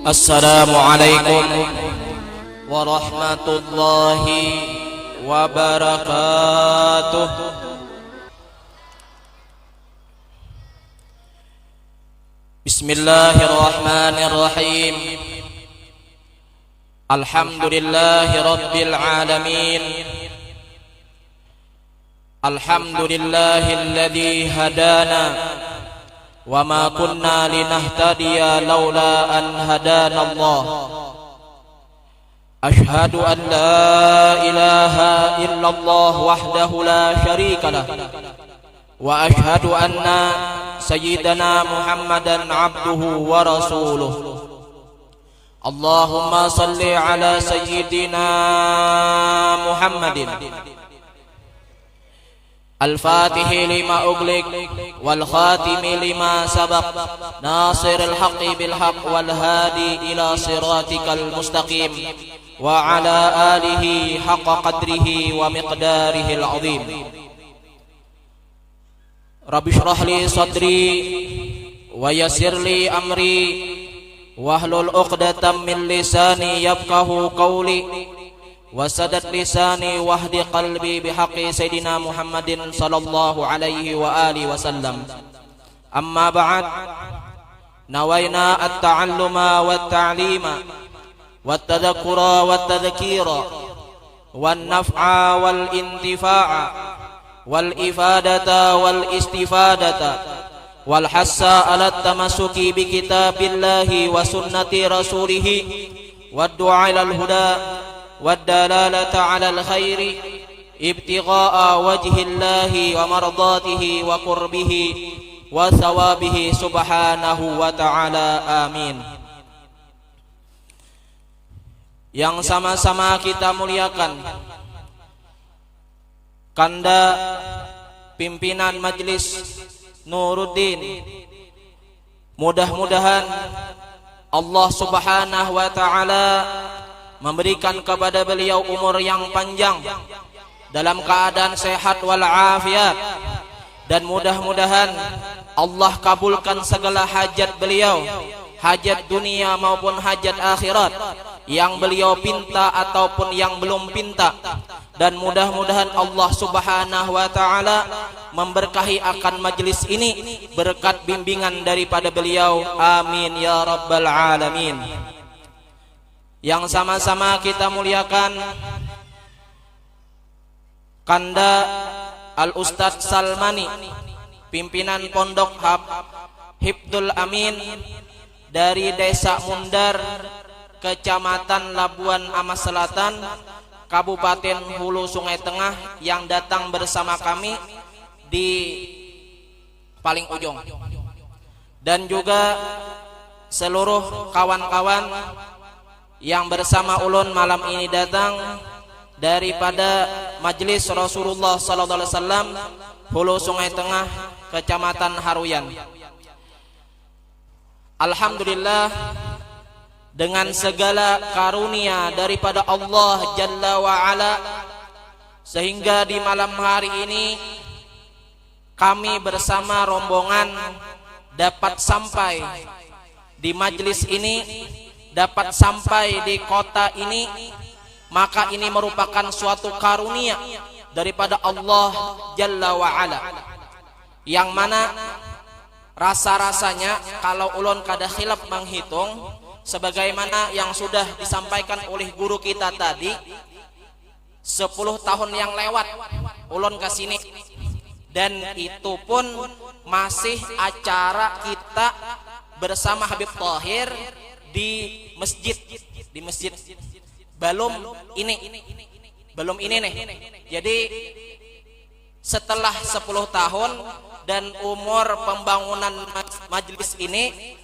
Assalamualaikum warahmatullahi wabarakatuh. Bismillahirrahmanirrahim. Alhamdulillahi rabbil alamin. Alhamdulillahilladzi hadana wa ma kunna linahtadiya laula an hadana Allah. Ashhadu an la ilaha illallah wahdahu la syarika lah wa ashhadu anna sayyidana Muhammadan abduhu wa rasuluh. Allahumma salli ala sayyidina Muhammadin al-Fatihi lima ughliq wal khatimi lima sabaq nasiril haqqi bil haqq wal hadi ila siratikal mustaqim wa ala alihi haqqa qadrihi wa miqdarihil azim. Rabbi shrah li sadri wa yassir li amri wahlul 'uqdatam min lisani yafqahu qawli wasadat lisani wahdi qalbi bihaqqi sayyidina Muhammadin sallallahu alaihi wa alihi wasallam. Amma ba'd, nawaina at-ta'alluma wat-ta'lima wat-tadhakkura wat-tadhkira wan-naf'a wal-intifa'a wal-ifadata wal-istifadata wal-hassa ala at-tamassuki bi kitabillahi wa sunnati rasulih wad-du'a ilal huda والدلالة على الخير ابتغاء وجه الله ومرضاته وقربه وثوابه سبحانه وتعالى آمين. Yang sama-sama kita muliakan Kanda pimpinan Majelis Nuruddin, mudah-mudahan Allah Subhanahu wa taala memberikan kepada beliau umur yang panjang dalam keadaan sehat walafiat, dan mudah-mudahan Allah kabulkan segala hajat beliau, hajat dunia maupun hajat akhirat yang beliau pinta ataupun yang belum pinta, dan mudah-mudahan Allah Subhanahu wa taala memberkahi akan majelis ini berkat bimbingan daripada beliau, amin ya rabbal alamin. Yang sama-sama kita muliakan Kanda Al-Ustadz Salmani, pimpinan Pondok Hifdul Amin dari Desa Mundar, Kecamatan Labuan Amas Selatan, Kabupaten Hulu Sungai Tengah, yang datang bersama kami di paling ujung, dan juga seluruh kawan-kawan yang bersama ulun malam ini datang daripada Majelis Rasulullah sallallahu alaihi wasallam Hulu Sungai Tengah, Kecamatan Haruyan. Alhamdulillah, dengan segala karunia daripada Allah Jalla wa Ala, sehingga di malam hari ini kami bersama rombongan dapat sampai di majelis ini, dapat sampai di kota ini, maka ini merupakan suatu karunia daripada Allah Jalla wa Ala, yang mana rasa-rasanya kalau ulun kada khilaf menghitung, sebagaimana yang sudah disampaikan oleh guru kita tadi, 10 tahun yang lewat ulun ke sini, dan itu pun masih acara kita bersama Habib Thahir di masjid belum ini nih. Jadi setelah 10 tahun dan umur pembangunan majelis ini,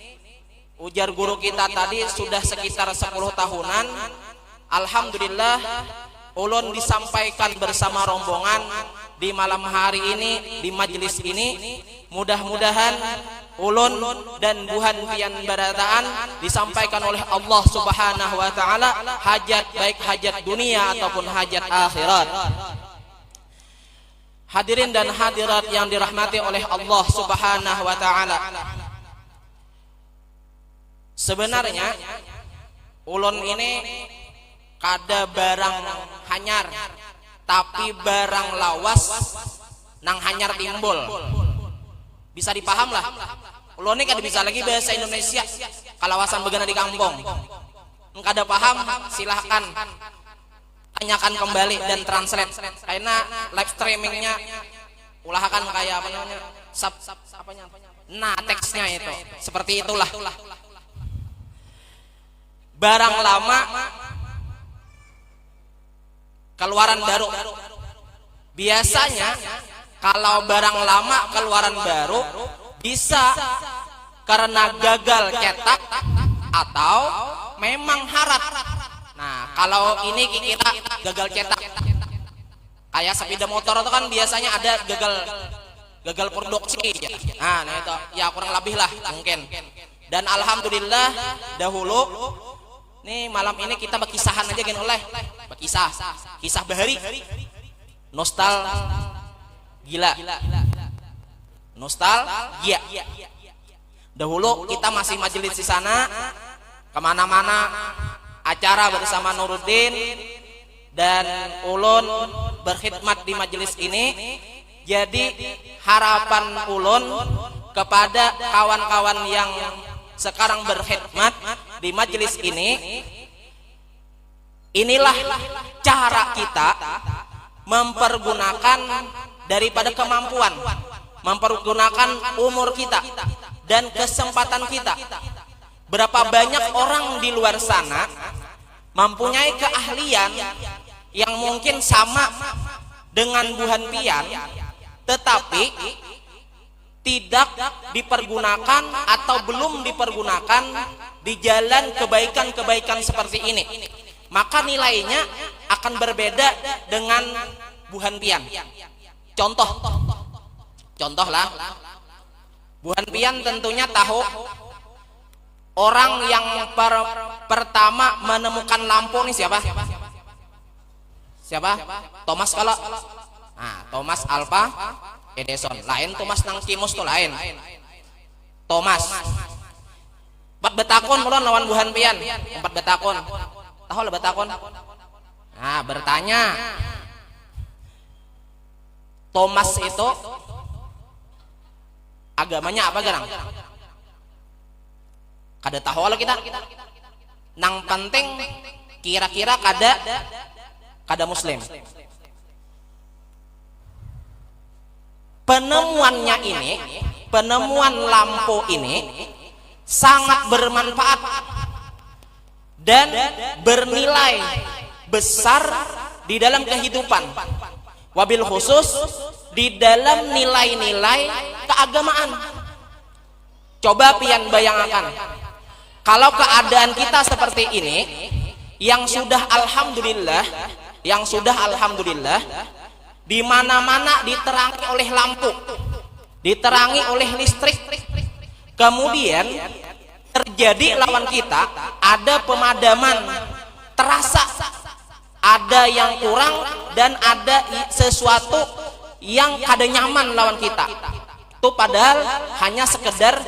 ujar guru kita tadi sudah sekitar 10 tahunan. Alhamdulillah, ulun disampaikan bersama rombongan di malam hari ini di majelis ini. Mudah-mudahan ulun dan buhan pian barataan disampaikan oleh Allah Subhanahu wa taala hajat, baik hajat dunia ataupun hajat akhirat. Hadirin dan hadirat yang dirahmati oleh Allah Subhanahu wa taala. Sebenarnya ulun ini kada barang hanyar, tapi barang lawas nang hanyar timbul. Bisa dipaham lah. Ulun ini kada bisa lagi bahasa Indonesia kalawasan begana di kampung. Kada paham silahkan tanyakan kembali dan translate, karena live streamingnya ulahkan kayak apa namanya apanya, nah teksnya itu seperti itulah. Barang lama keluaran baru. Biasanya kalau barang lama keluaran baru bisa karena gagal cetak atau memang harat. Nah, kalau ini kira gagal cetak, kayak sepeda motor itu kan biasanya ada gagal produksi. Nah itu ya kurang lebih lah mungkin. Dan alhamdulillah dahulu nih malam ini kita berkisahan aja gini oleh kisah bahari nostalgia. Dahulu kita masih majelis di sana, kemana-mana acara bersama Nuruddin dan ulun berkhidmat di majelis ini. Jadi harapan ulun kepada kawan-kawan yang sekarang berkhidmat di majelis ini, inilah cara kita mempergunakan daripada kemampuan, mempergunakan umur kita dan kesempatan kita. Berapa banyak orang di luar sana mempunyai keahlian yang mungkin sama dengan Buhan Pian, tetapi tidak dipergunakan atau belum dipergunakan di jalan kebaikan-kebaikan seperti ini. Maka nilainya akan berbeda dengan Buhan Pian. Contoh lah, Buhan Pian tentunya tahu orang yang pertama menemukan lampu ini siapa? Thomas kalau. Nah, Thomas Alva Edison. Lain Thomas nang Kimus tuh lain. Thomas. 4 betakon mulon lawan Buhan Pian. 4 betakon. Tahu lah betakon? Nah, bertanya. Thomas itu agamanya apa garang? Kada tahu lah kita. Nang penting kira-kira kada muslim. Penemuan lampu ini sangat bermanfaat dan bernilai besar di dalam kehidupan. Wabil khusus di dalam nilai-nilai keagamaan. Coba pian bayangkan, kalau keadaan kita seperti ini, yang sudah alhamdulillah, di mana-mana diterangi oleh lampu, diterangi oleh listrik. Kemudian terjadi lawan kita ada pemadaman, terasa ada yang kurang dan ada sesuatu yang kada nyaman lawan kita. Itu padahal hanya sekedar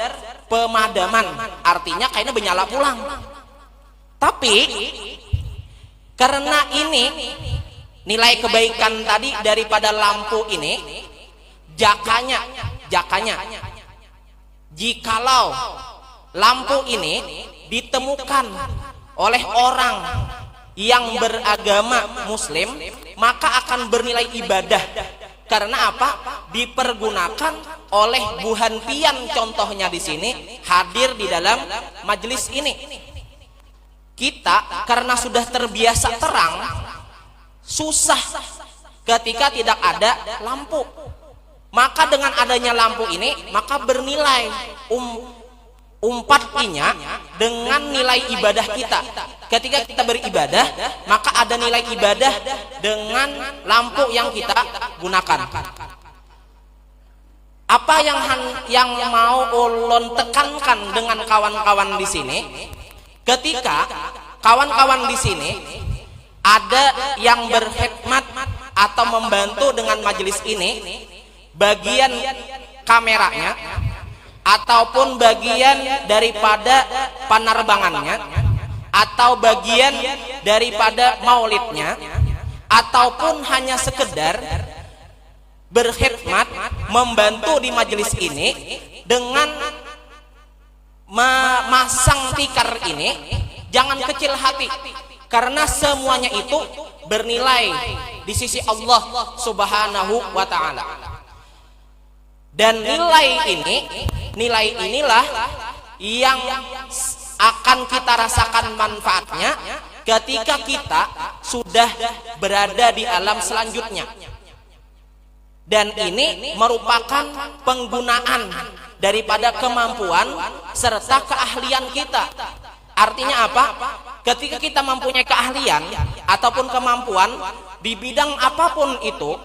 pemadaman, artinya kayaknya benyala pulang. Tapi karena ini nilai kebaikan tadi daripada lampu ini, jakanya jikalau lampu ini ditemukan oleh orang yang beragama muslim, maka akan bernilai ibadah. Karena apa? Dipergunakan oleh Buhan Pian, contohnya di sini hadir di dalam majelis ini. Kita karena sudah terbiasa terang, susah ketika tidak ada lampu. Maka dengan adanya lampu ini, maka bernilai umpatnya dengan nilai ibadah kita. Ketika kita beribadah, maka ada nilai ibadah dengan lampu yang kita gunakan. Apa yang mau ulun tekankan dengan kawan-kawan di sini? Ketika kawan-kawan di sini ada yang berkhidmat, atau membantu dengan majelis ini, bagian kameranya ataupun bagian daripada penerbangannya atau bagian daripada maulidnya ataupun hanya sekedar berkhidmat membantu di majelis ini dengan memasang tikar ini, jangan kecil hati, karena semuanya itu bernilai di sisi Allah Subhanahu wa Ta'ala. Dan nilai inilah yang akan kita rasakan manfaatnya ketika kita sudah berada di alam selanjutnya. Dan ini merupakan penggunaan daripada kemampuan serta keahlian kita. Artinya apa? Ketika kita mempunyai keahlian ataupun kemampuan di bidang apapun itu,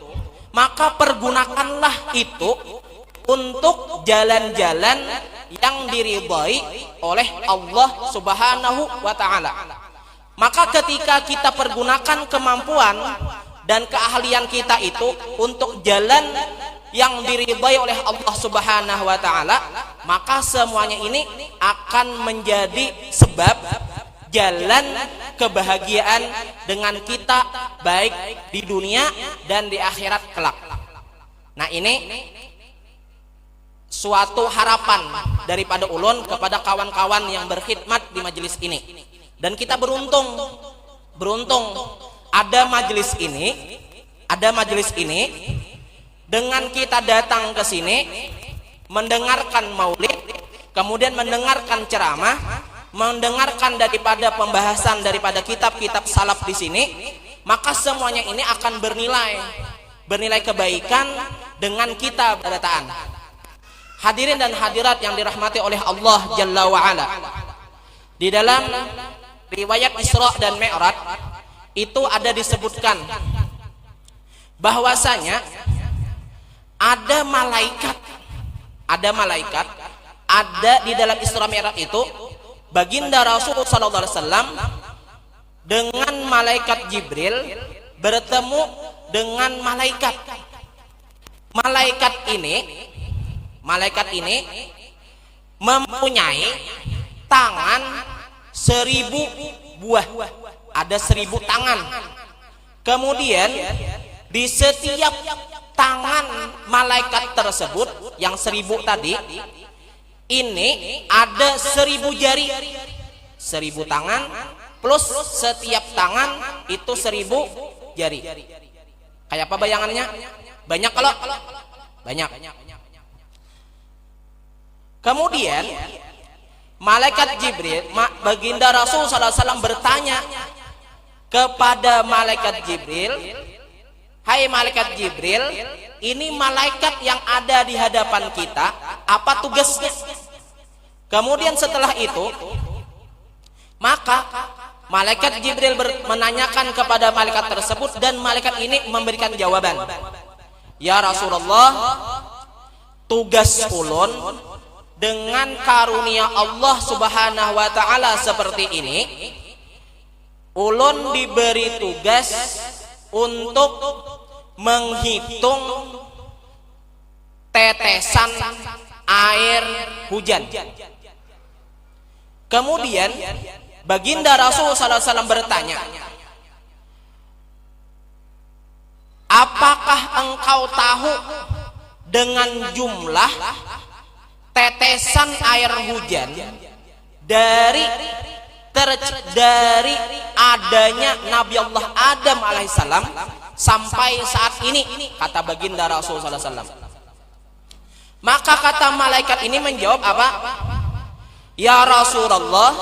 maka pergunakanlah itu untuk jalan-jalan yang diridhai oleh Allah Subhanahu wa Ta'ala. Maka ketika kita pergunakan kemampuan dan keahlian kita itu untuk jalan yang diridhai oleh Allah Subhanahu wa Ta'ala, maka semuanya ini akan menjadi sebab jalan kebahagiaan dengan kita baik di dunia dan di akhirat kelak. Nah, ini suatu harapan daripada ulun kepada kawan-kawan yang berkhidmat di majelis ini. Dan kita beruntung ada majelis ini dengan kita datang ke sini mendengarkan maulid, kemudian mendengarkan ceramah, mendengarkan daripada pembahasan daripada kitab-kitab salaf di sini, maka semuanya ini akan bernilai kebaikan dengan kita berdataan. Hadirin dan hadirat yang dirahmati oleh Allah Jalla wa Ala, di dalam riwayat Isra dan Mi'raj itu ada disebutkan bahwasanya ada malaikat di dalam Isra Mi'raj itu. Baginda Rasul sallallahu alaihi wasallam dengan malaikat Jibril bertemu dengan malaikat ini mempunyai tangan 1000 buah, ada 1000 tangan. Kemudian di setiap tangan malaikat tersebut yang 1000 tadi ini ada 1000 jari, 1000 tangan plus setiap tangan itu 1000 jari. Kayak apa bayangannya? Banyak kalau banyak. Kemudian malaikat Jibril, baginda Rasul sallallahu alaihi wasallam bertanya kepada malaikat Jibril, "Hai malaikat Jibril, ini malaikat yang ada di hadapan kita, apa tugasnya?" Kemudian setelah itu, maka malaikat Jibril menanyakan kepada malaikat tersebut, dan malaikat ini memberikan jawaban, "Ya Rasulullah, tugas ulun dengan karunia Allah Subhanahu wa Ta'ala seperti ini, ulun diberi tugas untuk menghitung tetesan air hujan." Kemudian baginda Rasul sallallahu alaihi wasallam bertanya, "Apakah engkau tahu dengan jumlah tetesan air hujan dari adanya Nabi Allah Adam alaihissalam sampai saat ini?" kata baginda Rasul sallallahu alaihi wasallam. Maka kata malaikat ini menjawab apa? "Ya Rasulullah,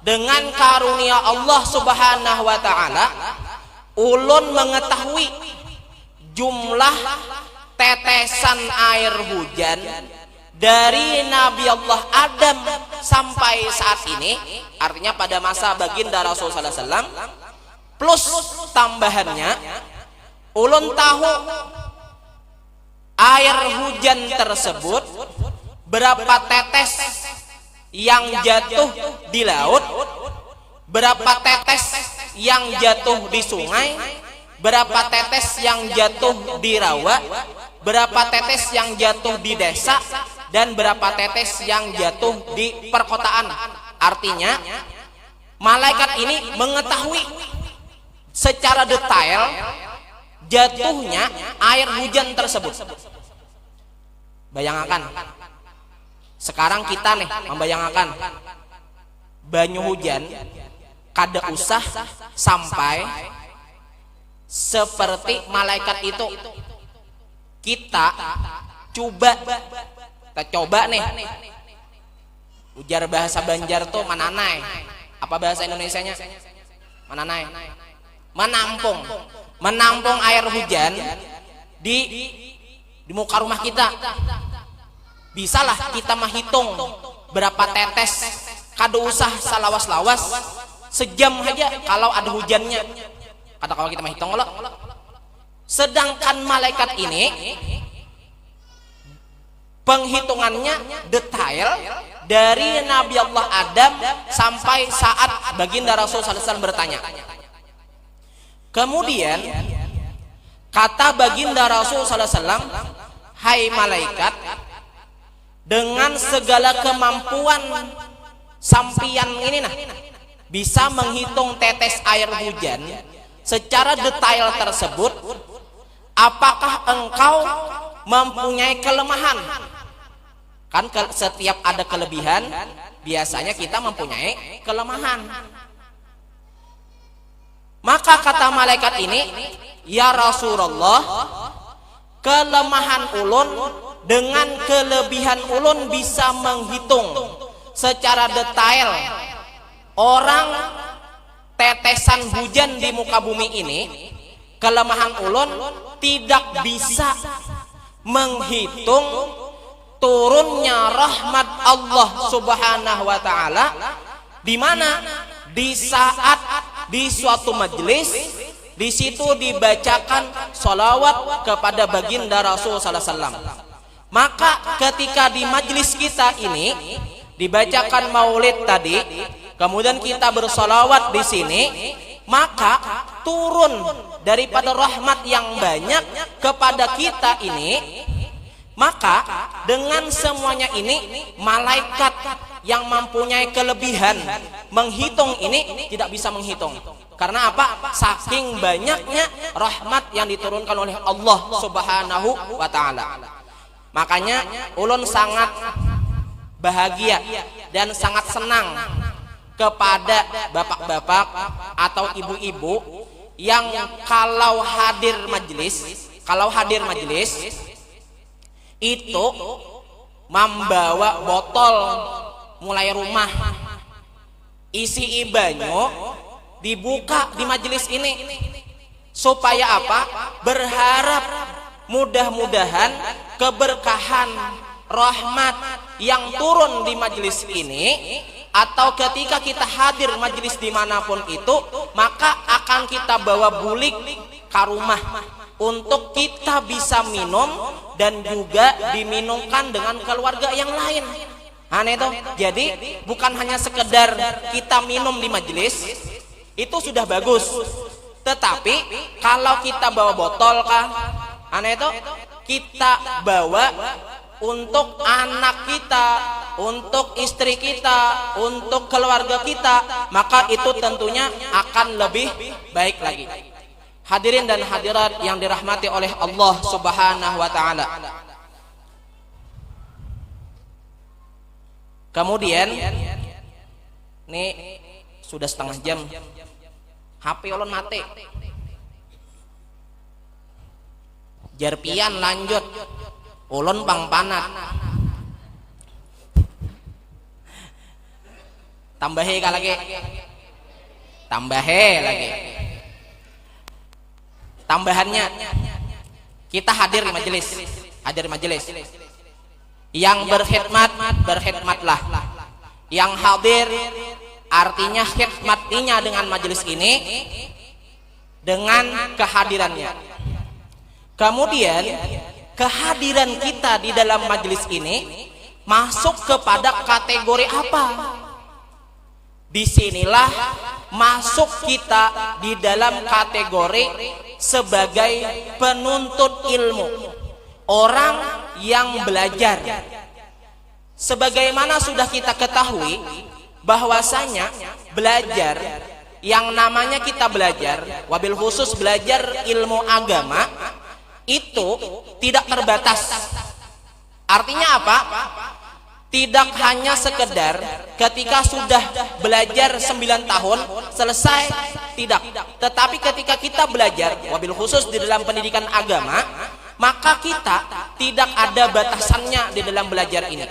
dengan karunia Allah Subhanahu wa Ta'ala, ulun mengetahui jumlah tetesan air hujan dari Nabi Allah Adam sampai saat ini," artinya pada masa baginda Rasul sallallahu alaihi wasallam, plus tambahannya, ulun tahu air hujan tersebut berapa tetes yang jatuh di laut, berapa tetes yang jatuh di sungai, berapa tetes yang jatuh di rawa, berapa tetes yang jatuh di desa, dan berapa tetes yang jatuh di perkotaan. Artinya malaikat ini mengetahui secara detail jatuhnya air hujan tersebut. Bayangkan sekarang kita nih membayangkan banyu hujan kada usah sampai seperti malaikat itu. Kita coba nih, ujar bahasa Banjar tuh mananai. Apa bahasa Indonesianya? Mananai. Menampung air hujan di muka rumah kita. Bisalah kita menghitung berapa tetes, kada usah salawas-lawas, sejam aja kalau ada hujannya. Kata kalau kita menghitung lo. Sedangkan malaikat ini penghitungannya detail dari Nabi Allah Adam sampai saat baginda Rasul SAW bertanya. Kemudian kata baginda Rasul SAW, hai malaikat, dengan segala kemampuan sampian ini bisa menghitung tetes air hujan secara detail tersebut, apakah engkau mempunyai kelemahan? Kan setiap ada kelebihan biasanya kita mempunyai kelemahan. Maka kata malaikat ini, ya Rasulullah, kelemahan ulun dengan kelebihan ulun bisa menghitung secara detail orang tetesan hujan di muka bumi ini. Kelemahan ulun tidak bisa menghitung turunnya rahmat Allah Subhanahu wa taala, di mana di saat di suatu majelis di situ dibacakan sholawat kepada baginda Rasul sallallahu alaihi wasallam. Maka ketika di majelis kita ini dibacakan maulid tadi, kemudian kita bersolawat di sini, maka turun daripada rahmat yang banyak kepada kita ini. Maka dengan semuanya ini, malaikat yang mempunyai kelebihan menghitung ini tidak bisa menghitung. Karena apa? Saking banyaknya rahmat yang diturunkan oleh Allah Subhanahu wa taala. Makanya ulun sangat bahagia dan sangat senang kepada bapak-bapak atau ibu-ibu yang kalau hadir majelis itu membawa botol mulai rumah isi banyu dibuka di majelis ini supaya apa? Berharap mudah-mudahan keberkahan rahmat yang turun di majelis ini, atau ketika kita hadir majelis dimanapun itu, maka akan kita bawa bulik ke rumah untuk kita bisa minum dan juga diminumkan dengan keluarga yang lain. Aneh itu. Jadi bukan hanya sekedar kita minum di majelis, itu sudah bagus. Tetapi kalau kita bawa botol kan, aneh itu, kita bawa untuk anak kita, untuk istri kita, untuk keluarga kita, maka itu tentunya akan lebih baik lagi. Hadirin dan hadirat yang dirahmati oleh Allah Subhanahu wa taala. Kemudian nih sudah setengah jam, HP ulun mati. Jarpian lanjut, ulun pang panat. Tambahe lagi. Tambahannya kita hadir majelis. Yang berkhidmatlah. Yang hadir artinya khidmatinya dengan majelis ini dengan kehadirannya. Kemudian kehadiran kita di dalam majelis ini masuk kepada kategori apa? Disinilah masuk kita di dalam kategori sebagai penuntut ilmu, orang yang belajar. Sebagaimana sudah kita ketahui bahwasanya belajar, yang namanya kita belajar, wabil khusus belajar ilmu agama, itu tidak terbatas. Artinya apa? Tidak hanya sekedar ketika sudah belajar 9 tahun selesai, tidak. Tetapi ketika kita belajar, wabil khusus di dalam pendidikan agama, maka kita tidak ada batasannya di dalam belajar ini.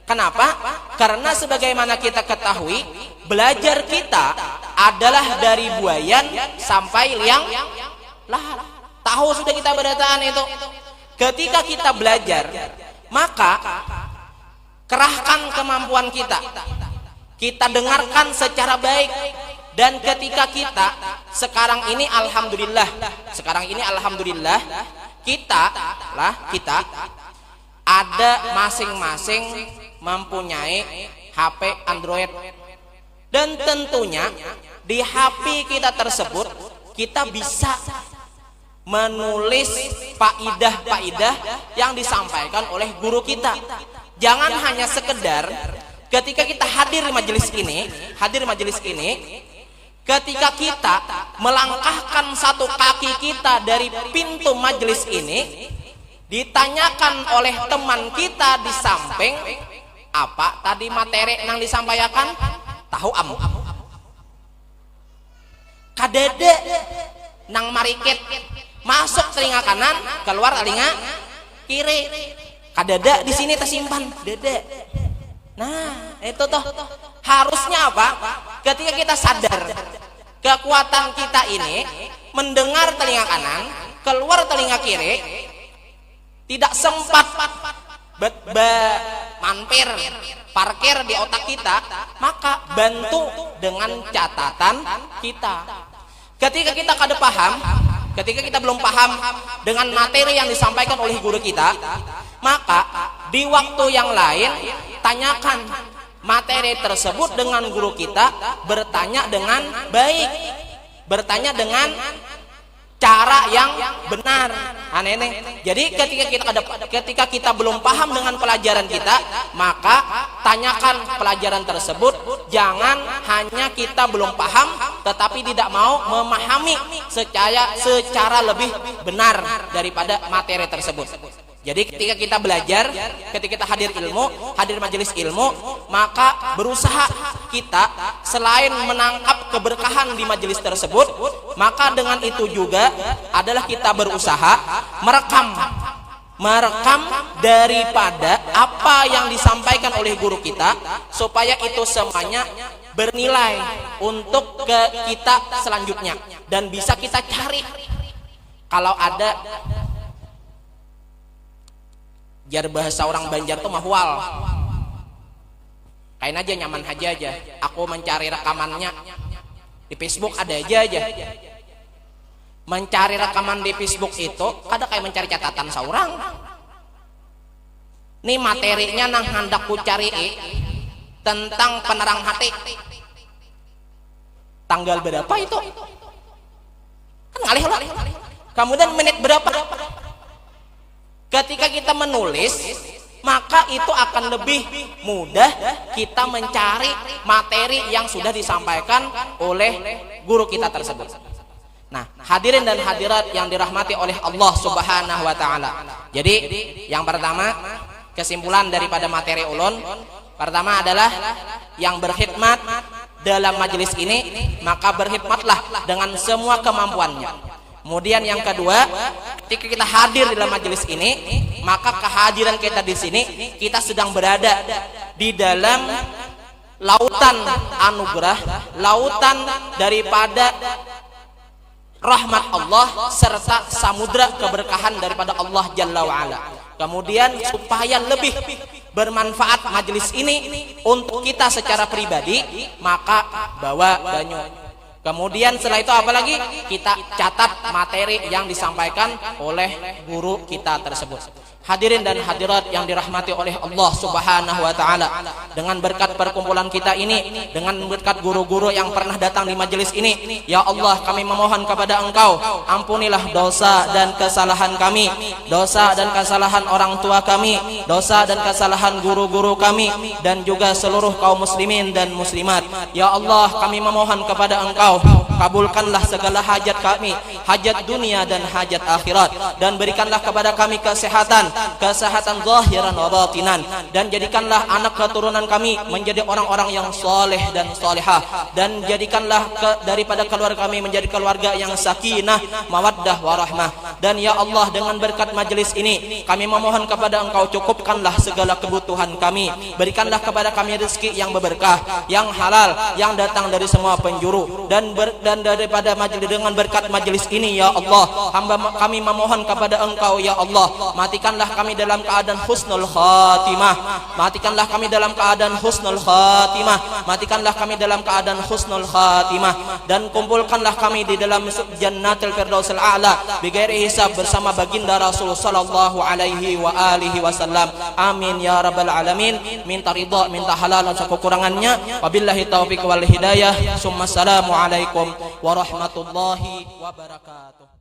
Kenapa? Karena sebagaimana kita ketahui, belajar kita adalah dari buayan sampai liang lahat. Tahu sudah kita berataan itu. Ketika kita belajar, maka kerahkan kemampuan kita. Kita dengarkan secara baik. Dan ketika kita sekarang ini alhamdulillah, kita ada masing-masing mempunyai HP Android, dan tentunya di HP kita tersebut kita bisa menulis faidah-faidah yang disampaikan oleh guru kita. Jangan hanya sekedar ketika kita hadir majelis ini, ketika kita melangkahkan satu kaki kita dari pintu majelis ini, ditanyakan oleh teman kita di samping, apa tadi materi yang disampaikan? Tahu amu. Kadede nang marikit, masuk telinga kanan, keluar telinga kiri. Kadede di sini tersimpan, dede. Nah, itu tuh harusnya apa? Ketika kita sadar kekuatan kita ini mendengar telinga kanan, keluar telinga kiri, tidak sempat mampir parkir di otak kita, maka bantu dengan catatan kita. Ketika kita kada paham, ketika kita belum paham dengan materi yang disampaikan oleh guru kita, maka di waktu yang lain tanyakan materi tersebut dengan guru kita, bertanya dengan baik, bertanya dengan cara yang benar. Aneh-aneh. Jadi ketika kita belum paham dengan pelajaran kita, maka tanyakan pelajaran tersebut. Jangan hanya kita belum paham tetapi tidak mau memahami secara lebih benar daripada materi tersebut. Jadi ketika kita belajar, ketika kita hadir majelis ilmu, maka berusaha kita selain menangkap keberkahan di majelis tersebut, maka dengan itu juga adalah kita berusaha merekam daripada apa yang disampaikan oleh guru kita, supaya itu semuanya bernilai untuk ke kita selanjutnya, dan bisa kita cari kalau ada jar bahasa orang Banjar tuh mahwal, kain aja nyaman aja. Aku mencari rekamannya di Facebook ada aja. Mencari rekaman di Facebook itu kada kayak mencari catatan seorang. Nih materinya nang hendak ku cari tentang penerang hati. Tanggal berapa itu? Kan ngalih lah. Kemudian menit berapa? Ketika kita menulis, maka itu akan lebih mudah kita mencari materi yang sudah disampaikan oleh guru kita tersebut. Nah, hadirin dan hadirat yang dirahmati oleh Allah Subhanahu wa taala. Jadi, yang pertama, kesimpulan daripada materi ulun, pertama adalah yang berkhidmat dalam majelis ini, maka berkhidmatlah dengan semua kemampuannya. Kemudian yang kedua, ketika kita hadir dalam majelis ini, maka kehadiran kita di sini, kita sedang berada di dalam lautan anugerah, lautan daripada rahmat Allah serta samudra keberkahan daripada Allah Jalla wa'ala. Kemudian supaya lebih bermanfaat majelis ini untuk kita secara pribadi, maka bawa banyu. Kemudian setelah itu apalagi kita catat materi yang disampaikan oleh guru kita tersebut. Hadirin dan hadirat yang dirahmati oleh Allah Subhanahu wa taala, dengan berkat perkumpulan kita ini, dengan berkat guru-guru yang pernah datang di majelis ini, ya Allah kami memohon kepada Engkau, ampunilah dosa dan kesalahan kami, dosa dan kesalahan orang tua kami, dosa dan kesalahan guru-guru kami, dan juga seluruh kaum muslimin dan muslimat. Ya Allah kami memohon kepada Engkau, kabulkanlah segala hajat kami, hajat dunia dan hajat akhirat, dan berikanlah kepada kami kesehatan zahiran wa batinan, dan jadikanlah anak keturunan kami menjadi orang-orang yang soleh dan solehah, dan jadikanlah daripada keluarga kami menjadi keluarga yang sakinah, mawaddah, warahmah. Dan ya Allah, dengan berkat majelis ini kami memohon kepada Engkau, cukupkanlah segala kebutuhan kami, berikanlah kepada kami rezeki yang berberkah, yang halal, yang datang dari semua penjuru, dan daripada majelis, dengan berkat majelis ini ya Allah, kami memohon kepada Engkau ya Allah, matikanlah kami dalam keadaan husnul khatimah, matikanlah kami dalam keadaan husnul khatimah, matikanlah kami dalam keadaan husnul khatimah, dan kumpulkanlah kami di dalam jannatul firdausil a'la bighairi hisab bersama baginda Rasul sallallahu alaihi wa alihi wasallam. Amin ya rabbal alamin. Minta ridha, minta halal dan kekurangannya. Wabillahi taufiq wal hidayah. Assalamu alaikum warahmatullahi wabarakatuh.